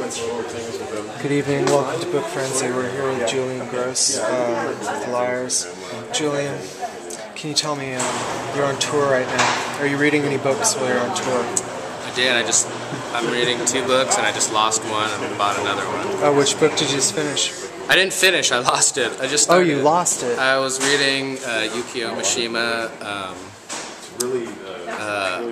Good evening, welcome to Book Friendzy. We're here with Julian Gross, with Liars. Julian, can you tell me, you're on tour right now. Are you reading any books while you're on tour? I did. I'm reading 2 books and I just lost one and bought another one. Oh, which book did you just finish? I didn't finish, I lost it. I just started. Oh, you lost it. I was reading Yukio Mishima. I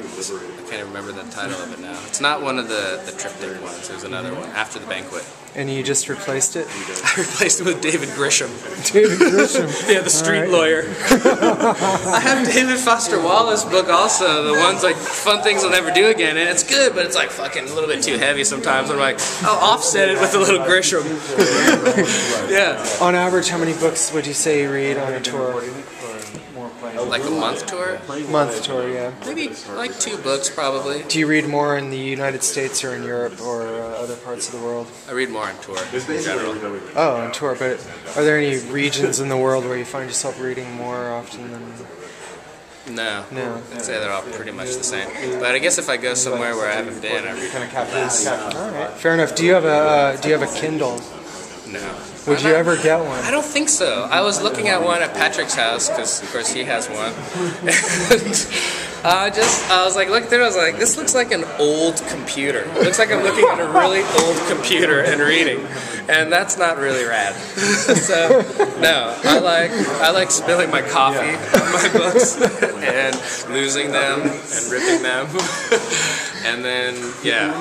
can't remember the title of it now. It's not one of the triptych ones. There's another one, After the Banquet. And you just replaced it? I replaced it with David Grisham. David Grisham? Yeah, the street lawyer. I have David Foster-Wallace book also, the ones like Fun Things I'll Never Do Again, and it's good, but it's like fucking a little bit too heavy sometimes. I'm like, I'll offset it with a little Grisham. Yeah. On average, how many books would you say you read on a tour? Like a month tour? Month tour, yeah. Maybe like 2 books probably. Do you read more in the United States or in Europe or other parts of the world? I read more on tour in general. Oh, on tour, but are there any regions in the world where you find yourself reading more often than... No. No. I'd say they're all pretty much the same. But I guess if I go somewhere where I haven't been, I read kind of less. All right, fair enough. Do you have a Kindle? No. Would you ever get one? I don't think so. I was looking at one at Patrick's house because, of course, he has one. And I was like, look there. I was like, this looks like an old computer. It looks like I'm looking at a really old computer and reading, and that's not really rad. So, no, I like spilling my coffee on my books and losing them and ripping them, and then yeah.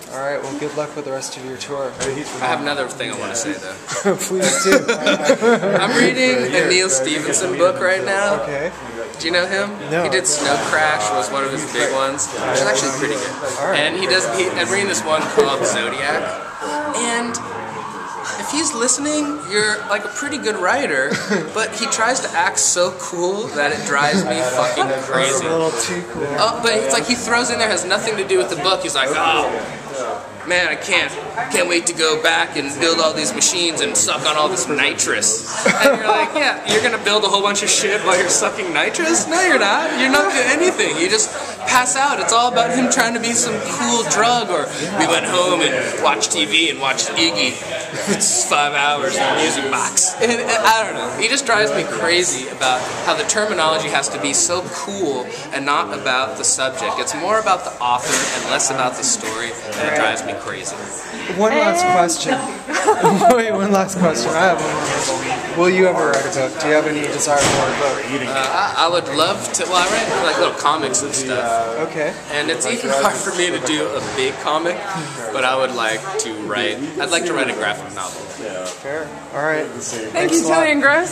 Alright, well good luck with the rest of your tour. I have another thing I want to say though. Please do. I'm reading a Neil Stephenson book right now. Okay. Do you know him? No. He did Snow Crash, was one of his big ones, which is actually pretty good. And I'm reading this one called Zodiac. And if he's listening, you're like a pretty good writer, but he tries to act so cool that it drives me fucking crazy. A little too cool. Oh, but it's like he throws in there, has nothing to do with the book. He's like, oh, man, I can't wait to go back and build all these machines and suck on all this nitrous. And you're like, yeah, you're gonna build a whole bunch of shit while you're sucking nitrous? No, you're not. You're not doing anything. You just pass out. It's all about him trying to be some cool drug. Or we went home and watched TV and watched Iggy for 5 hours in the music box. And I don't know. He just drives me crazy about how the terminology has to be so cool and not about the subject. It's more about the author and less about the story, and it drives me crazy. One last question. Wait, one last question. I have one more. Will you ever write a book? Do you have any desire for a book? I would love to. Well, I write like little comics and stuff. Okay. And it's even hard for me to do a big comic, but I would like to write. I'd like to write a graphic novel. Fair. All right. Thank you, Julian Gross.